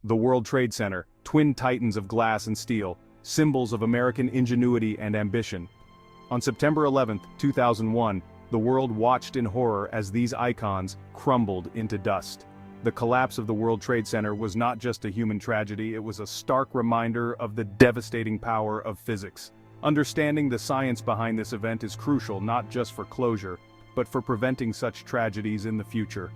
The World Trade Center, twin titans of glass and steel, symbols of American ingenuity and ambition. On September 11, 2001, the world watched in horror as these icons crumbled into dust. The collapse of the World Trade Center was not just a human tragedy, it was a stark reminder of the devastating power of physics. Understanding the science behind this event is crucial not just for closure, but for preventing such tragedies in the future.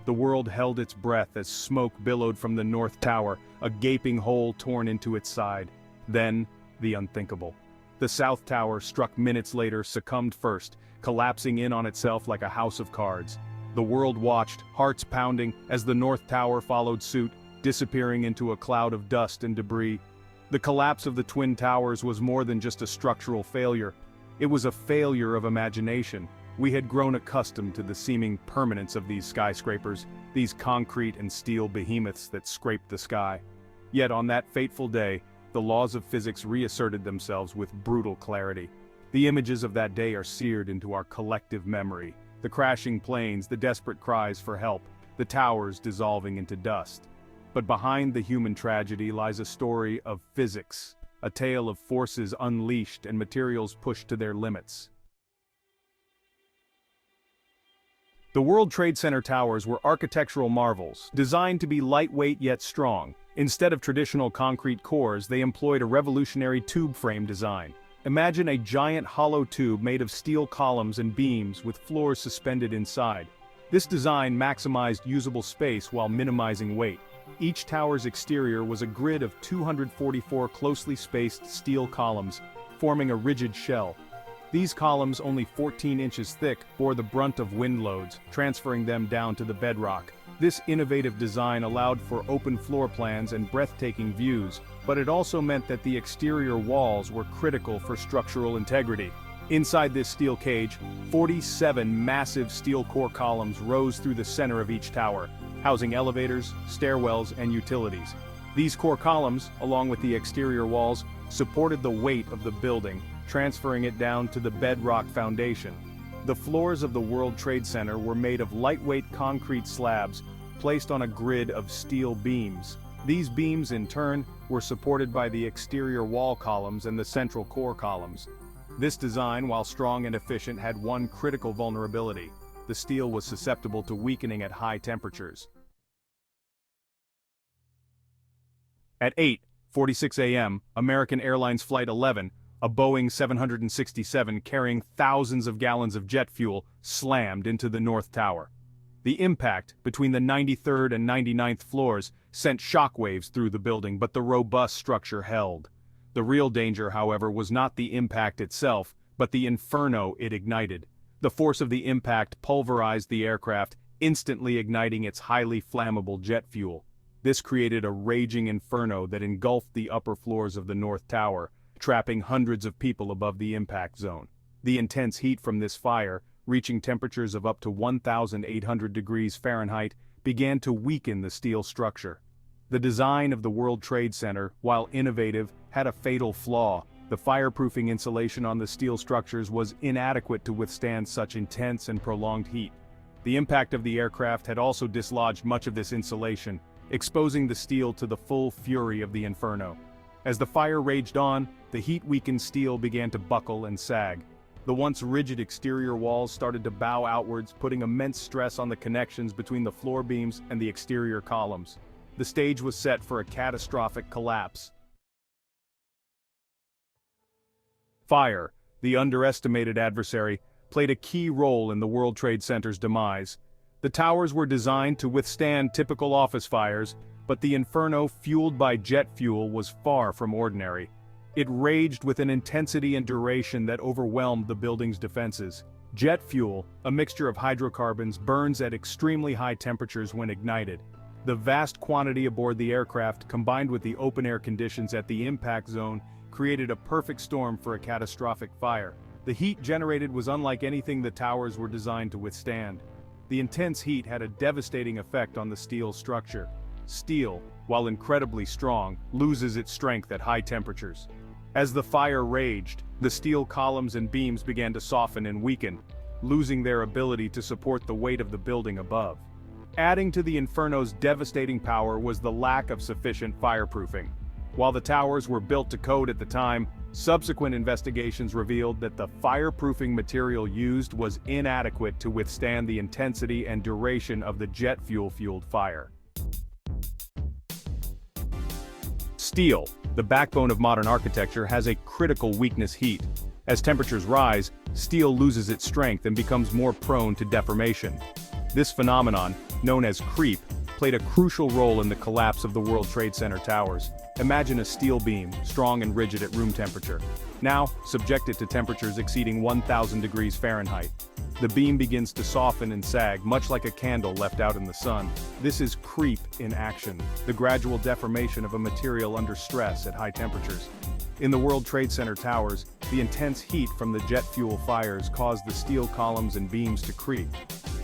The world held its breath as smoke billowed from the North Tower, a gaping hole torn into its side. Then, the unthinkable. The South Tower, struck minutes later, succumbed first, collapsing in on itself like a house of cards. The world watched, hearts pounding, as the North Tower followed suit, disappearing into a cloud of dust and debris. The collapse of the Twin Towers was more than just a structural failure. It was a failure of imagination. We had grown accustomed to the seeming permanence of these skyscrapers, these concrete and steel behemoths that scraped the sky. Yet on that fateful day, the laws of physics reasserted themselves with brutal clarity. The images of that day are seared into our collective memory. The crashing planes, the desperate cries for help, the towers dissolving into dust. But behind the human tragedy lies a story of physics, a tale of forces unleashed and materials pushed to their limits. The World Trade Center towers were architectural marvels, designed to be lightweight yet strong. Instead of traditional concrete cores, they employed a revolutionary tube frame design. Imagine a giant hollow tube made of steel columns and beams with floors suspended inside. This design maximized usable space while minimizing weight. Each tower's exterior was a grid of 244 closely spaced steel columns, forming a rigid shell. These columns, only 14 inches thick, bore the brunt of wind loads, transferring them down to the bedrock. This innovative design allowed for open floor plans and breathtaking views, but it also meant that the exterior walls were critical for structural integrity. Inside this steel cage, 47 massive steel core columns rose through the center of each tower, housing elevators, stairwells, and utilities. These core columns, along with the exterior walls, supported the weight of the building, transferring it down to the bedrock foundation. The floors of the World Trade Center were made of lightweight concrete slabs, placed on a grid of steel beams. These beams, in turn, were supported by the exterior wall columns and the central core columns. This design, while strong and efficient, had one critical vulnerability. The steel was susceptible to weakening at high temperatures. At 8:46 a.m., American Airlines Flight 11, a Boeing 767 carrying thousands of gallons of jet fuel, slammed into the North Tower. The impact between the 93rd and 99th floors sent shockwaves through the building, but the robust structure held. The real danger, however, was not the impact itself, but the inferno it ignited. The force of the impact pulverized the aircraft, instantly igniting its highly flammable jet fuel. This created a raging inferno that engulfed the upper floors of the North Tower, trapping hundreds of people above the impact zone. The intense heat from this fire, reaching temperatures of up to 1,800 degrees Fahrenheit, began to weaken the steel structure. The design of the World Trade Center, while innovative, had a fatal flaw. The fireproofing insulation on the steel structures was inadequate to withstand such intense and prolonged heat. The impact of the aircraft had also dislodged much of this insulation, exposing the steel to the full fury of the inferno. As the fire raged on, the heat-weakened steel began to buckle and sag. The once rigid exterior walls started to bow outwards, putting immense stress on the connections between the floor beams and the exterior columns. The stage was set for a catastrophic collapse. Fire, the underestimated adversary, played a key role in the World Trade Center's demise. The towers were designed to withstand typical office fires, but the inferno fueled by jet fuel was far from ordinary. It raged with an intensity and duration that overwhelmed the building's defenses. Jet fuel, a mixture of hydrocarbons, burns at extremely high temperatures when ignited. The vast quantity aboard the aircraft, combined with the open-air conditions at the impact zone, created a perfect storm for a catastrophic fire. The heat generated was unlike anything the towers were designed to withstand. The intense heat had a devastating effect on the steel structure. Steel, while incredibly strong, loses its strength at high temperatures. As the fire raged, the steel columns and beams began to soften and weaken, losing their ability to support the weight of the building above. Adding to the inferno's devastating power was the lack of sufficient fireproofing. While the towers were built to code at the time, subsequent investigations revealed that the fireproofing material used was inadequate to withstand the intensity and duration of the jet fuel-fueled fire. Steel, the backbone of modern architecture, has a critical weakness: heat. As temperatures rise, steel loses its strength and becomes more prone to deformation. This phenomenon, known as creep, played a crucial role in the collapse of the World Trade Center towers. Imagine a steel beam, strong and rigid at room temperature. Now, subjected to temperatures exceeding 1,000 degrees Fahrenheit. The beam begins to soften and sag, much like a candle left out in the sun. This is creep in action, the gradual deformation of a material under stress at high temperatures. In the World Trade Center towers, the intense heat from the jet fuel fires caused the steel columns and beams to creak.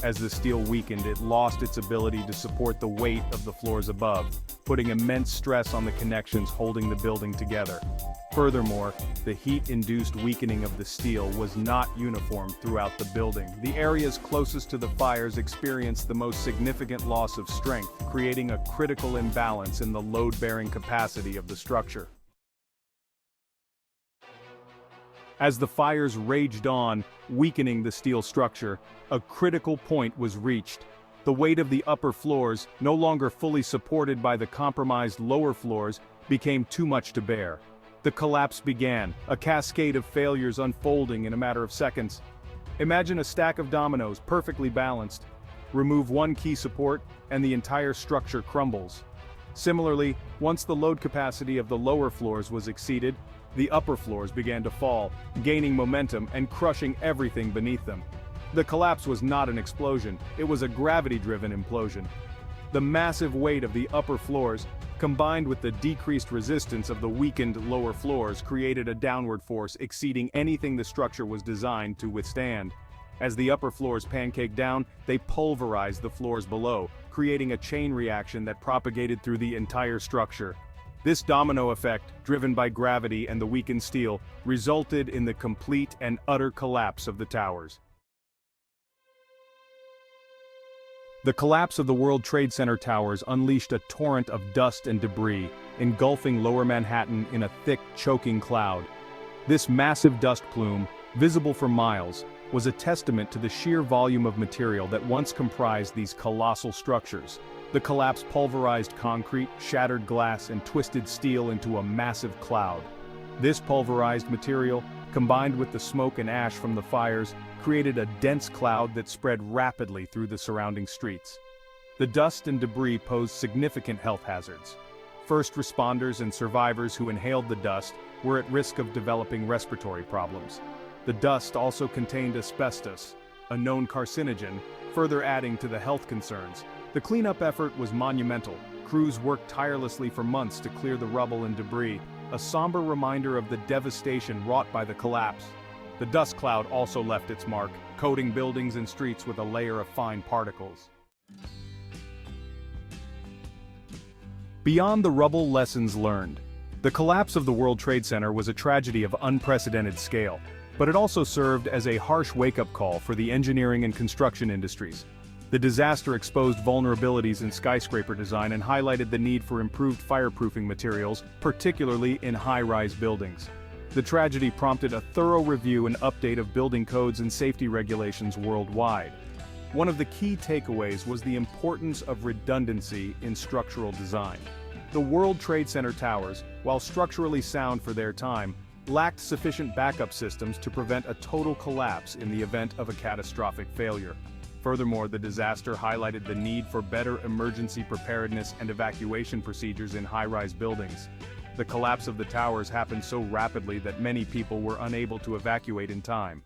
As the steel weakened, it lost its ability to support the weight of the floors above, putting immense stress on the connections holding the building together. Furthermore, the heat-induced weakening of the steel was not uniform throughout the building. The areas closest to the fires experienced the most significant loss of strength, creating a critical imbalance in the load-bearing capacity of the structure. As the fires raged on, weakening the steel structure, a critical point was reached. The weight of the upper floors, no longer fully supported by the compromised lower floors, became too much to bear. The collapse began, a cascade of failures unfolding in a matter of seconds. Imagine a stack of dominoes, perfectly balanced. Remove one key support, and the entire structure crumbles. Similarly, once the load capacity of the lower floors was exceeded, the upper floors began to fall, gaining momentum and crushing everything beneath them. The collapse was not an explosion, it was a gravity-driven implosion. The massive weight of the upper floors, combined with the decreased resistance of the weakened lower floors, created a downward force exceeding anything the structure was designed to withstand. As the upper floors pancaked down, they pulverized the floors below, creating a chain reaction that propagated through the entire structure. This domino effect, driven by gravity and the weakened steel, resulted in the complete and utter collapse of the towers. The collapse of the World Trade Center towers unleashed a torrent of dust and debris, engulfing lower Manhattan in a thick, choking cloud. This massive dust plume, visible for miles, was a testament to the sheer volume of material that once comprised these colossal structures. The collapse pulverized concrete, shattered glass, and twisted steel into a massive cloud. This pulverized material, combined with the smoke and ash from the fires, created a dense cloud that spread rapidly through the surrounding streets. The dust and debris posed significant health hazards. First responders and survivors who inhaled the dust were at risk of developing respiratory problems. The dust also contained asbestos, a known carcinogen, further adding to the health concerns. The cleanup effort was monumental. Crews worked tirelessly for months to clear the rubble and debris, a somber reminder of the devastation wrought by the collapse. The dust cloud also left its mark, coating buildings and streets with a layer of fine particles. Beyond the rubble, lessons learned. The collapse of the World Trade Center was a tragedy of unprecedented scale, but it also served as a harsh wake-up call for the engineering and construction industries. The disaster exposed vulnerabilities in skyscraper design and highlighted the need for improved fireproofing materials, particularly in high-rise buildings. The tragedy prompted a thorough review and update of building codes and safety regulations worldwide. One of the key takeaways was the importance of redundancy in structural design. The World Trade Center towers, while structurally sound for their time, lacked sufficient backup systems to prevent a total collapse in the event of a catastrophic failure. Furthermore, the disaster highlighted the need for better emergency preparedness and evacuation procedures in high-rise buildings. The collapse of the towers happened so rapidly that many people were unable to evacuate in time.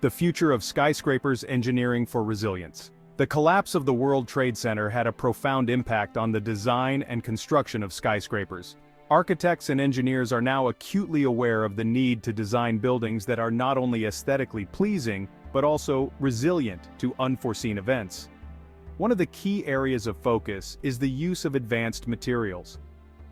The future of skyscrapers: engineering for resilience. The collapse of the World Trade Center had a profound impact on the design and construction of skyscrapers. Architects and engineers are now acutely aware of the need to design buildings that are not only aesthetically pleasing, but also resilient to unforeseen events. One of the key areas of focus is the use of advanced materials.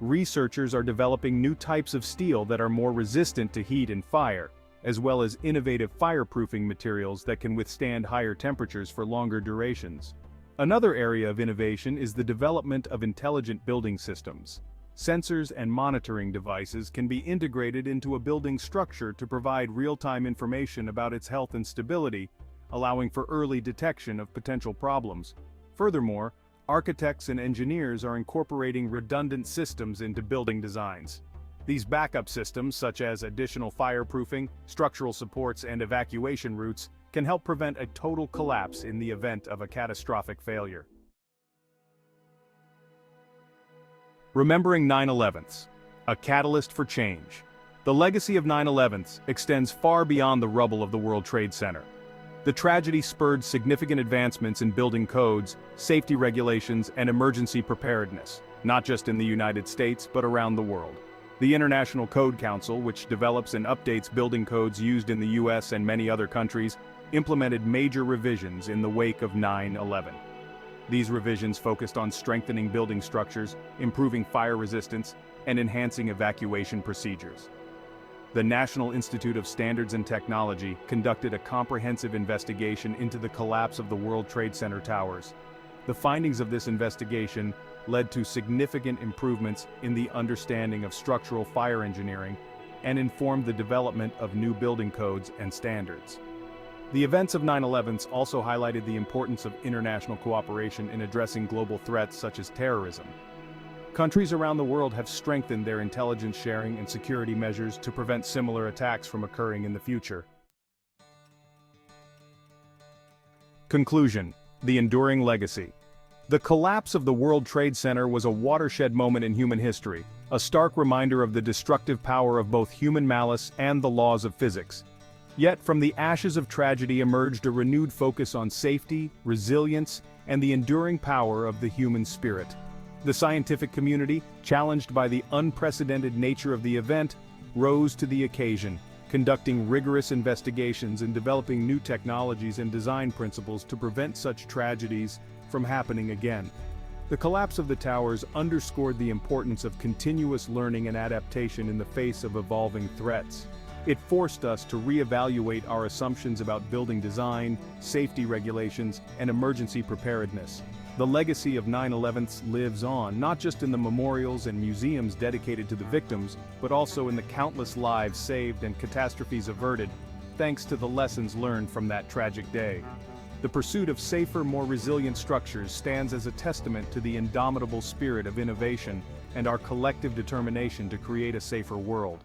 Researchers are developing new types of steel that are more resistant to heat and fire, as well as innovative fireproofing materials that can withstand higher temperatures for longer durations. Another area of innovation is the development of intelligent building systems. Sensors and monitoring devices can be integrated into a building structure to provide real-time information about its health and stability, allowing for early detection of potential problems. Furthermore, architects and engineers are incorporating redundant systems into building designs. These backup systems, such as additional fireproofing, structural supports, and evacuation routes, can help prevent a total collapse in the event of a catastrophic failure. Remembering 9/11s, a catalyst for change. The legacy of 9/11s extends far beyond the rubble of the World Trade Center. The tragedy spurred significant advancements in building codes, safety regulations, and emergency preparedness, not just in the United States but around the world. The International Code Council, which develops and updates building codes used in the US and many other countries, implemented major revisions in the wake of 9/11. These revisions focused on strengthening building structures, improving fire resistance, and enhancing evacuation procedures. The National Institute of Standards and Technology conducted a comprehensive investigation into the collapse of the World Trade Center towers. The findings of this investigation led to significant improvements in the understanding of structural fire engineering and informed the development of new building codes and standards. The events of 9/11 also highlighted the importance of international cooperation in addressing global threats such as terrorism. Countries around the world have strengthened their intelligence sharing and security measures to prevent similar attacks from occurring in the future. Conclusion: the enduring legacy. The collapse of the World Trade Center was a watershed moment in human history, a stark reminder of the destructive power of both human malice and the laws of physics. Yet from the ashes of tragedy emerged a renewed focus on safety, resilience, and the enduring power of the human spirit. The scientific community, challenged by the unprecedented nature of the event, rose to the occasion, conducting rigorous investigations and developing new technologies and design principles to prevent such tragedies from happening again. The collapse of the towers underscored the importance of continuous learning and adaptation in the face of evolving threats. It forced us to reevaluate our assumptions about building design, safety regulations, and emergency preparedness. The legacy of 9/11 lives on, not just in the memorials and museums dedicated to the victims, but also in the countless lives saved and catastrophes averted, thanks to the lessons learned from that tragic day. The pursuit of safer, more resilient structures stands as a testament to the indomitable spirit of innovation and our collective determination to create a safer world.